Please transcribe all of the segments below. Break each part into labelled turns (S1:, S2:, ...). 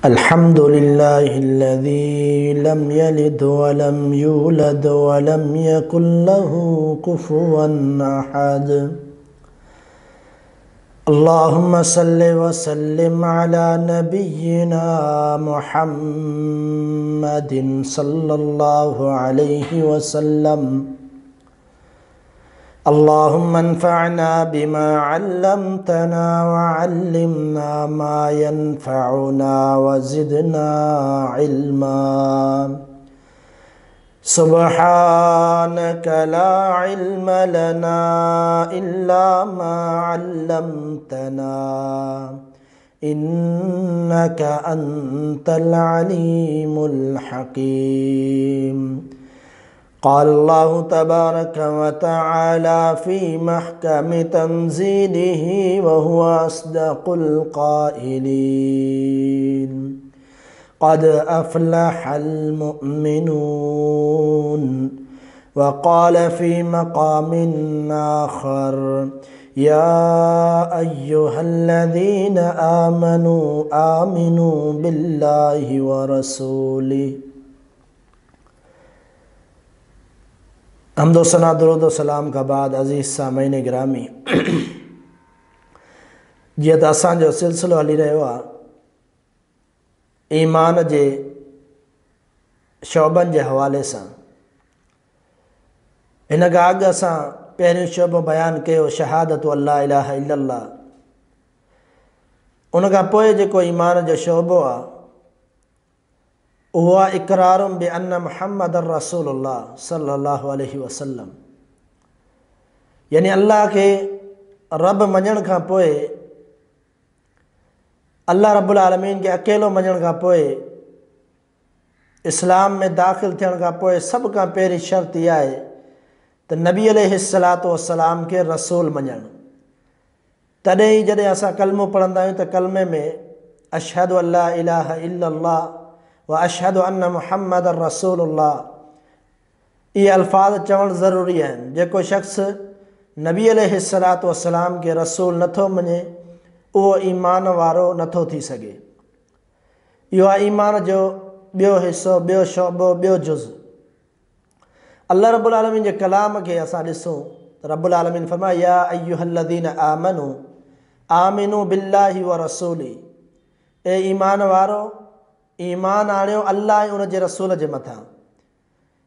S1: अल्हम्दुलिल्लाहिल्लज़ी lump यलिद वलम यूलद वलम यकुल लहू कुफुवन अहद। अल्लाहुम्मा सल्लि व सल्लिम अला नबिय्यिना मुहम्मदिन सल्लल्लाहु अलैहि वसल्लम। अल्लाहुम्मा अन्फ़अना बिमा अल्लमतना व अल्लिमना मा यनफ़अुना व ज़िदना इल्मा। सुब्हानक ला इल्म लना इल्ला मा अल्लमतना इन्नक अंतल अलीमुल हकीम। क़ाल अल्लाहु तबारक व तआला फ़ी महकम तंज़ीलिही व हुवा अस्दक़ुल क़ाइलीन। क़द अफ़लहल मुअमिनून। व क़ाल फ़ी मक़ामिन आख़र या अय्युहल्लज़ीन आमनू आमिनू बिल्लाहि व रसूलिही। हम्दो सना दुरूद सलाम का बाद अज़ीज़ सामीन गिरामी, जीअं त असांजो सिलसिलो हली रहियो आहे ईमान जे शोबनि जे हवाले सां। हिन खां अॻु असां पहिरियों शोबो बयानु कयो शहादत अल्ला इलाहा इल्लल्लाह। उन खां पोइ जेको ईमान जो शोबो आहे उहो आहे इक़रारुम बि अन्न मुहम्मद रसूलुल्लाह सल्लल्लाहु अलैहि वसल्लम। यानी अल्लाह खे रब मञण खां पोइ, अल्लाह रब्बुल आलमीन खे अकेलो मञण खां पोइ, इस्लाम में दाख़िल थियण खां पोइ सभ खां पहिरीं शर्त इहा आहे त नबी अलैहिस्सलातु वस्सलाम खे रसूल मञणु। तॾहिं ई जॾहिं असां कलमो पढ़ंदा आहियूं त कलमे में अशहदु अल्ला इलाहा इल्लल्लाह व अशहदु अन्न मुहम्मद रसूलुल्लाह इहे अल्फाज़ चवणु ज़रूरी आहिनि। जेको शख़्स नबी अलैहिस्सलातु वस्सलाम खे रसूल नथो मञे उहो ईमान वारो नथो थी सघे। इहो आहे ईमान जो ॿियो हिसो, ॿियो शोबो, ॿियो जुज़। अल्लाह रब्बुल आलमीन जे कलाम खे असां ॾिसूं त रब्बुल आलमीन फरमाए या अय्युहल्लज़ीन आमनू आमिनू बिल्लाहि व रसूली। ए ईमान वारो, ईमान आणियो अल्लाह ऐं उन जे रसूल जे मथां।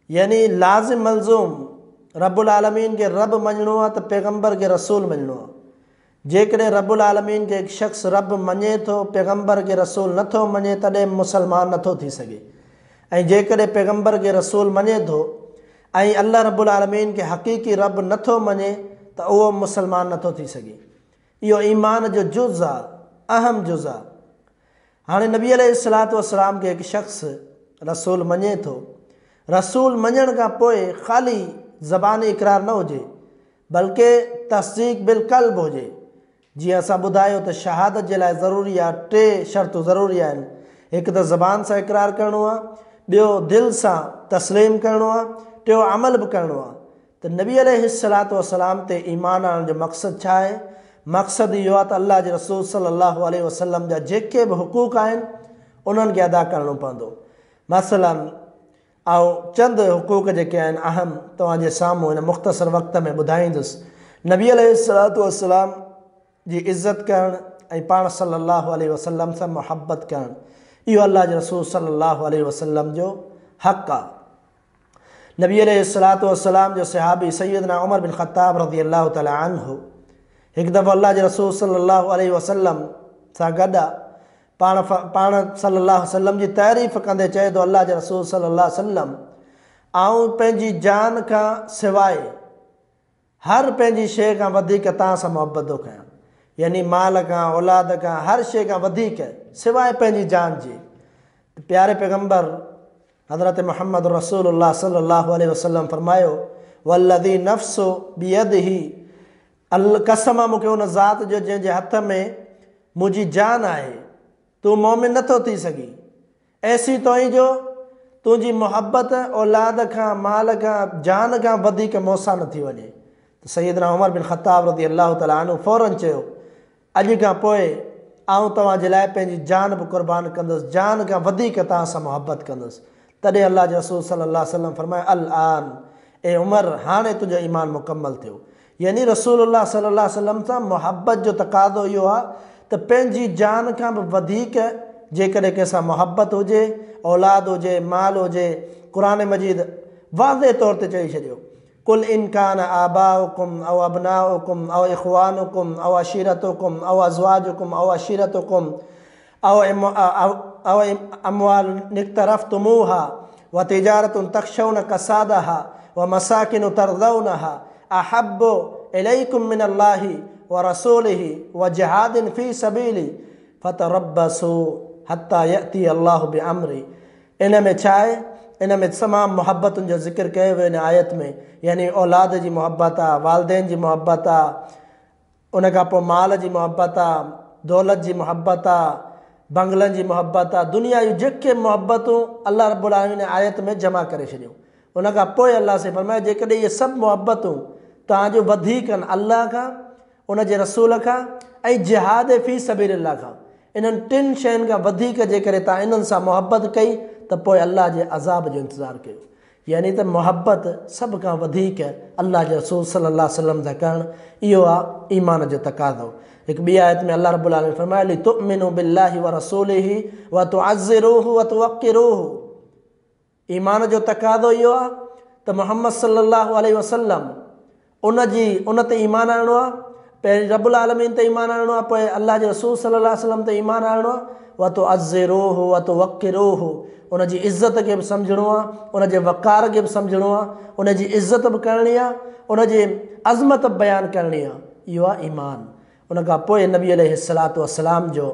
S1: यानी लाज़िम मलज़ूम रब्बुल आलमीन खे रब मञिणो आहे त पैगम्बर खे रसूल मञिणो आहे। जेकॾहिं रब्बुल आलमीन खे हिकु शख़्स रब मञे थो, पैगम्बर खे रसूल नथो मञे, तॾहिं मुसलमान नथो थी सघे। ऐं जेकॾहिं पैगम्बर खे रसूल मञे थो ऐं अल्लाह रब्बुल आलमीन खे हक़ीक़ी रब नथो मञे त उहो मुसलमान नथो थी सघे। इहो ईमान जो जुज़ आहे, अहम जुज़ आहे। हाणे नबी अलैहिस्सलातु वस्सलाम खे हिकु शख़्स रसूल मञे थो, रसूल मञण खां पोइ ख़ाली ज़बानी इक़रार न हुजे बल्कि तस्दीक़ बिल क़ल्ब हुजे। जीअं असां ॿुधायो त शहादत जे लाइ ज़रूरी आहे, टे शर्तूं ज़रूरी आहिनि। हिकु त ज़बान सां इक़रार करिणो आहे, ॿियो दिलि सां तस्लीम करिणो आहे, टियों अमल बि करिणो आहे। त नबी अलैहिस्सलातु वस्सलाम ते ईमान आणण जो मक़सदु छा आहे? मक़सदु इहो आहे त अल्लाह जे रसूल सल्लल्लाहु अलैहि वसल्लम जा जेके बि हुक़ूक़ आहिनि उन्हनि खे अदा करिणो पवंदो। मसलन ऐं चंद हुक़ूक़ जेके आहिनि अहम तव्हांजे साम्हूं हिन मुख़्तसर वक़्त में ॿुधाईंदुसि। नबी अलैहिस्सलातु वस्सलाम जी इज़त करणु ऐं पाण सल्लल्लाहु अलैहि वसल्लम सां मुहबत करणु, इहो अल्लाह जे रसूल सल्लल्लाहु अलैहि वसल्लम जो हक़ आहे। नबी अलैहिस्सलातु वस्सलाम जो सहाबी सैयदना उमर बिन ख़त्ताब रज़ियल्लाहु तआला अन्हु हिकु दफ़ो अल्लाह जे रसूल सल्लल्लाहु अलैहि वसल्लम सां गॾु पाण सल्लल्लाहु अलैहि वसल्लम जी तारीफ़ कंदे चए थो अल्लाह जे रसूल सल्लल्लाहु अलैहि वसल्लम आऊं पंहिंजी जान खां सवाइ हर पंहिंजी शइ खां वधीक तव्हां सां मुहबत थो कयां। यानी माल खां, औलाद खां, हर शइ खां वधीक सवाइ पंहिंजी जान जे। प्यारे पैगम्बर हज़रत मुहम्मद रसूलुल्लाह सल्लल्लाहु अलैहि वसल्लम फरमायो वल्लज़ी नफ़्सु बियदिही, कसम मूंखे उन ज़ात जो जंहिंजे हथ में मुंहिंजी जान आहे, तूं मोमिन नथो थी सघी ऐसी तोई जो तुंहिंजी मुहबत औलाद खां, माल खां, जान खां वधीक मूंसां न थी वञे। त सैयदना उमर बिन ख़त्ताब रज़ी अल्लाह तआला अन्हु फ़ौरन चयो अॼु खां पोइ आउं तव्हांजे लाइ पंहिंजी जान बि क़ुर्बान कंदुसि, जान खां वधीक तव्हां सां मुहबत कंदुसि। तॾहिं अल्लाह जे रसूल सल्लल्लाहु अलैहि वसल्लम फरमाए अल आन, ए उमर, हाणे तुंहिंजो ईमान मुकमल थियो। यानी रसूलुल्लाह सल्लल्लाहु अलैहि वसल्लम सां मुहबत जो तक़ाज़ो इहो आहे त पंहिंजी जान खां बि वधीक जेकॾहिं कंहिंसां मुहबत हुजे, औलाद हुजे, माल हुजे, क़ुरान मजीद वाज़े तौर ते चई छॾियो, कुल इन कान आबाउकुम औ अबनाउकुम औ इख़वानुकुम औ अशीरतुकुम औ अज़वाजुकुम औ अशीरतुकुम औ अमवाल निक़्तरफ़्तुमूहा व तिजारतुन तख़शौन कसादहा व मसाकिन तरज़ौनहा अहब्बु इलैकुम मिनल्लाहि व रसूलिहि व जिहादिन फ़ी सबीली फ़तरब्बसू हत्ता यअती अल्लाहु बिअम्री। इन में छा आहे? इन में तमामु मुहबतुनि जो ज़िक्र कयो वियो इन आयत में। यानी औलाद जी मुहबत आहे, वालदेन जी मुहबत आहे, उन खां पोइ माल जी मुहबत आहे, दौलत जी मुहबत आहे, बंगलनि जी मुहबत आहे, दुनिया जूं जेके मुहबतूं अल्लाह रब्बुल आलमीन आयत में जमा करे छॾियूं। उन खां पोइ अल्लाह से फरमाए जेकॾहिं इहे सभु मुहबतूं तव्हांजो वधीक आहिनि अल्लाह खां, उन जे रसूल खां ऐं जिहाद फ़ी सबीलिल्लाह खां, इन्हनि टिनि शयुनि खां वधीक जेकॾहिं तव्हां इन्हनि सां मुहबत कई त पोइ अल्लाह जे अज़ाब जो इंतज़ारु कयो। यानी त मुहबत सभ खां वधीक अल्लाह जे रसूल सल्लल्लाहु अलैहि वसल्लम सां करणु, इहो आहे ईमान जो तक़ाज़ो। हिकु ॿी आयत में अल्लाह रब्बुल आलमीन फरमाए लितुमिनु बिल्लाहि व रसूलिहि व तुअज़्ज़िरूहु व तुवक़्किरूहु। ईमान जो तक़ाज़ो इहो आहे त मुहम्मद सल्लल्लाहु अलैहि वसल्लम उन ते ईमान आणणो आहे, पहिरीं रब्बुल आलमीन ते ईमान आणणो आहे, पोइ अल्लाह जे रसूल सल्लल्लाहु अलैहि वसल्लम ते ईमान आणणो आहे। व तुअज़्ज़िरूहु व तुवक़्किरूहु, उन जी इज़त खे बि सम्झणो आहे, उन जे वक़ार खे बि सम्झणो आहे, उन जी इज़त बि करणी आहे, उन जी अज़मत बि बयानु करणी आहे। इहो आहे ईमान। उन खां पोइ नबी अलैहिस्सलातु वस्सलाम जो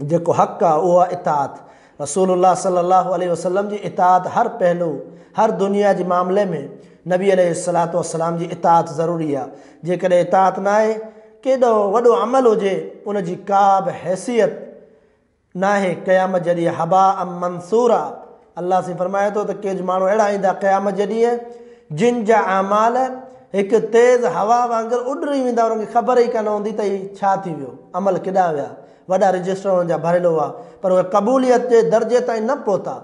S1: जेको हक़ आहे उहो आहे इताअत। रसूलुल्लाह सल्लल्लाहु अलैहि वसल्लम जी इताअत हर पहलू, हर दुनिया जे मामले में नबी अलैहिस्सलातु वस्सलाम जी इताअत ज़रूरी आहे। जेकॾहिं इताअत न आहे, केॾो वॾो अमल हुजे, उन जी का बि हैसियत न आहे क़यामत जॾहिं हबा अम मंसूरा। अल्लाह से फरमाए थो त के माण्हू अहिड़ा ईंदा क़यामत जॾहिं जिन जा अमाल हिकु तेज़ हवा वांगुरु उॾरी वेंदा, उन्हनि खे ख़बर ई कान हूंदी त हीउ छा थी वियो, अमल केॾांहुं विया, वॾा रजिस्टर हुननि जा भरियल हुआ, पर उहे क़बूलियत जे दर्जे ताईं न पहुता।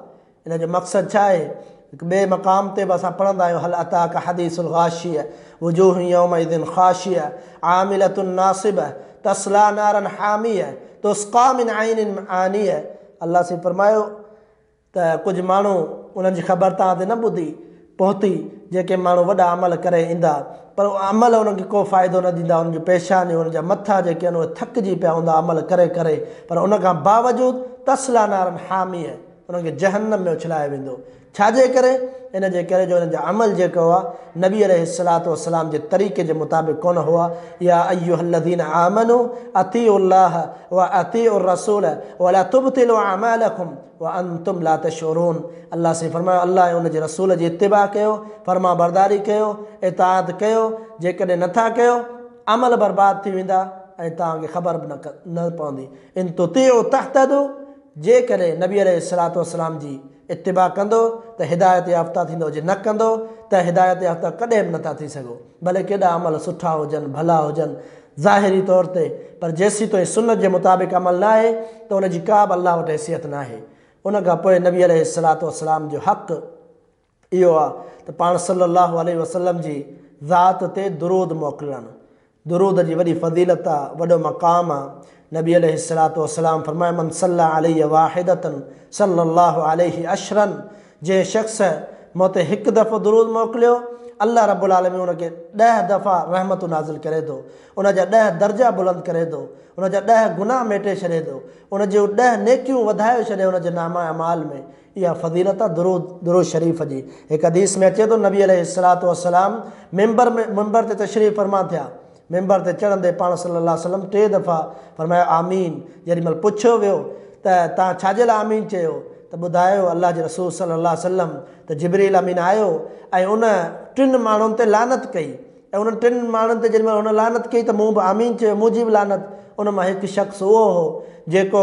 S1: इन जो मक़सदु छा आहे? हिकु ॿिए मक़ाम ते बि असां पढ़ंदा आहियूं हल अताका हदीसुल गाशिया वुजूह यौमइज़िन खाशिया आमिलतुन नासिबह तस्ला नारन हामिया तुस्क़ा मिन ऐनिन आनिया। अल्लाह से फरमायो त कुझु माण्हू उन्हनि जी ख़बर तव्हां ते न ॿुधी पहुती, जेके माण्हू वॾा अमल करे ईंदा, पर अमल उन्हनि खे को फ़ाइदो न ॾींदा, उन्हनि जूं पेशानियूं, उन्हनि जा मथा जेके आहिनि उहे थकिजी पिया हूंदा अमल करे करे, पर उन खां बावजूदु तस्ला नारन हामिया, उन्हनि खे जहन्नम में उछलायो वेंदो। छाजे करे? इन जे करे जो हिन जो अमल जेको आहे नबी अलैहिस्सलातु वस्सलाम जे तरीक़े जे मुताबिक़ कोन हुआ। या अय्युहल्लज़ीना आमनू अतीउल्लाह व अतीउर रसूल व ला तुब्तिलू अमालकुम व अंतुम ला तशऊरून। अल्लाह से फरमायो अल्लाह ऐं उन जे रसूल जी इत्तिबा कयो, फरमा बरदारी कयो, इताअत कयो। जेकॾहिं नथा कयो अमल बर्बाद थी वेंदा ऐं तव्हांखे ख़बर बि न पवंदी। इन तुतीउ तहतदू, जेकॾहिं नबी अलैहिस्सलातु वस्सलाम जी इत्तिबा कंदो त हिदायत याफ़्ता थींदो, जे न कंदो त हिदायत याफ़्ता कॾहिं बि नथा थी सघो, भले केॾा अमल सुठा हुजनि, भला हुजनि ज़ाहिरी तौर ते, पर जेसीं ताईं सुन्नत जे मुताबिक़ अमल न आहे त उनजी का बि अल्लाह वटि हैसियत न आहे। उन खां पोइ नबी अलैहिस्सलातु वस्सलाम जो हक़ इहो आहे त पाण सल्लल्लाहु अलैहि वसल्लम जी ज़ात ते दुरूद मोकिलणु। दुरूद जी वॾी फ़ज़ीलत आहे, वॾो मक़ाम आहे। नबी अलैहिस्सलातु वस्सलाम फरमाए मन सल्ला अलैहि वाहिदतन सल्लल्लाहु अलैहि अशरन। जंहिं शख़्स मूं ते हिकु दफ़ो दुरूद मोकिलियो, अल्लाह रब्बुल आलमीन उनखे 10 दफ़ा रहमतूं नाज़िल करे थो, उन जा 10 दर्जा बुलंद करे थो, उन जा 10 गुनाह मेटे छॾे थो, उन जूं 10 नेकियूं वधाए छॾे उन जे नामा अमाल में। इहा फ़ज़ीलत आहे दुरूद शरीफ़ जी। हिकु हदीस में अचे थो नबी अलैहिस्सलातु वस्सलाम मिंबर ते तशरीफ़ फरमा थिया, मिंबर ते चढ़ंदे पाण सल्लल्लाहु अलैहि वसल्लम 3 दफ़ा फरमायो आमीन। जेॾी महिल पुछियो वियो त तव्हां छाजे लाइ आमीन चयो, त ॿुधायो अल्लाह जे रसूल सल्लल्लाहु अलैहि वसल्लम त जिब्रील अमीन आयो ऐं उन 3 माण्हुनि ते लानत कई, ऐं उन 3 माण्हुनि ते जेॾी महिल हुन लानत कई त मूं बि आमीन चयो, मुंहिंजी बि लानत। उन मां हिकु शख़्स उहो हो जेको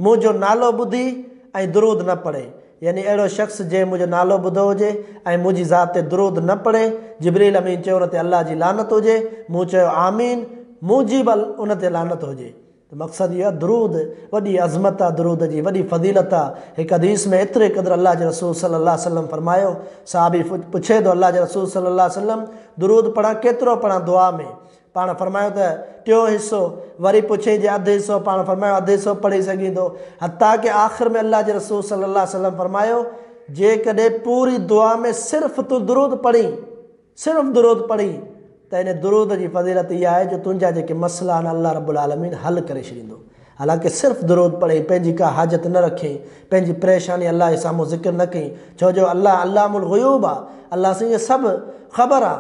S1: मुंहिंजो नालो ॿुधी ऐं दुरूद न पढ़े। यानी अहिड़ो शख़्स जंहिं मुंहिंजो नालो ॿुधो हुजे ऐं मुंहिंजी ज़ात ते दुरूद न पढ़े, जिब्रील अमीन चयो उन ते अल्लाह जी लानत हुजे, मूं चयो आमीन, मुंहिंजी बि उन ते लानत हुजे। त मक़सदु इहो आहे दुरूद वॾी अज़मत आहे, दुरूद जी वॾी फ़ज़ीलत आहे। हिकु हदीस में एतिरे क़दुरु अल्लाह जे रसूल सल्लल्लाहु अलैहि वसल्लम फरमायो, साहबी पुछे थो अल्लाह जे रसूल सल्लल्लाहु अलैहि वसल्लम दुरूद पढ़ा केतिरो पढ़ा दुआ में? पाण फरमायो त टियों हिसो। वरी पुछे जे अधु हिसो, पाण फरमायो अधु हिसो पढ़ी सघी थो। हता की आख़िर में अल्लाह जे रसूल सल्लल्लाहु अलैहि वसल्लम फरमायो, जेकॾहिं पूरी दुआ में सिर्फ़ु तूं दुरूद पढ़ी, सिर्फ़ु दुरूद पढ़ी, त इन दुरूद जी फ़ज़ीलत इहा आहे जो तुंहिंजा जेके मसइला आहिनि अल्लाह रब्बुल आलमीन हल करे छॾींदो। हालांकि सिर्फ़ु दुरूद पढ़ी, पंहिंजी का हाजत न रखी, पंहिंजी परेशानी अल्लाह जे साम्हूं ज़िक्र न कई, छो जो अल्लाह अल्लामुल ग़ुयूब आहे। अल्लाह सां इहे सभु ख़बर आहे।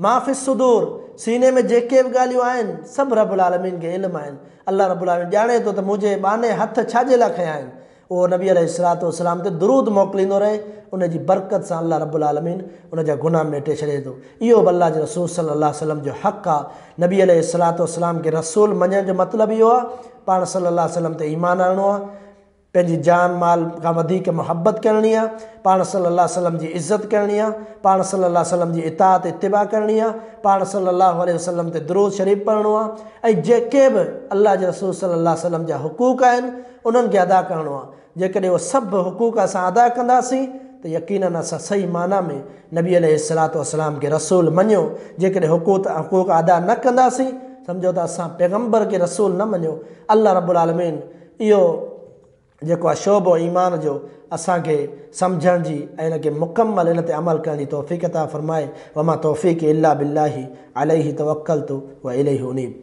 S1: माफ़िस सुदूर, सीने में जेके बि ॻाल्हियूं आहिनि सभु रब्बुल आलमीन खे इल्मु आहिनि। अल्लाह रब्बुल आलमीन ॼाणे थो त मुंहिंजे बाने हथ छाजे लाइ खयां आहिनि। उहो नबी अलैहिस्सलातु वस्सलाम ते दुरूद मोकिलींदो रहे, उन जी बरकत सां अल्लाह रब्बुल आलमीन उन जा गुनाह मेटे छॾे थो। इहो बि अल्लाह जे रसूल सल्लल्लाहु अलैहि वसल्लम जो हक़ आहे। नबी अलैहिस्सलातु वस्सलाम खे रसूल मञण जो मतिलबु इहो आहे पाण सल्लल्लाहु अलैहि वसल्लम ते ईमान आणणो आहे, पंहिंजी जान माल खां वधीक मुहबत करणी आहे, पाण सल्लल्लाहु अलैहि वसल्लम जी इज़त करणी आहे, पाण सल्लल्लाहु अलैहि वसल्लम जी इताअत इत्तिबा करणी आहे, पाण सल्लल्लाहु अलैहि वसल्लम ते दुरूद शरीफ़ पढ़णो आहे, ऐं जेके बि अल्लाह जे रसूल सल्लल्लाहु अलैहि वसल्लम जा हुकूक आहिनि उन्हनि खे अदा करणो आहे। जेकॾहिं उहे सभु हुकूक असां अदा कंदासीं त यकीनन असां सही माना में नबी अलैहिस्सलातु वस्सलाम खे रसूल मञियो। जेकॾहिं हुकूक अदा न कंदासीं सम्झो त असां पैगम्बर खे रसूल न मञियो। अल्लाह रब्बुल आलमीन इहो जेको आहे शोबो ईमान जो असांखे सम्झण जी ऐं इन खे मुकमल इन ते अमल करण जी तौफ़ीक़ अता फ़रमाए। वमा तौफ़ीक़ इल्ला बिल्लाहि अलैहि तवक्कलतु व इलैहि उनीब।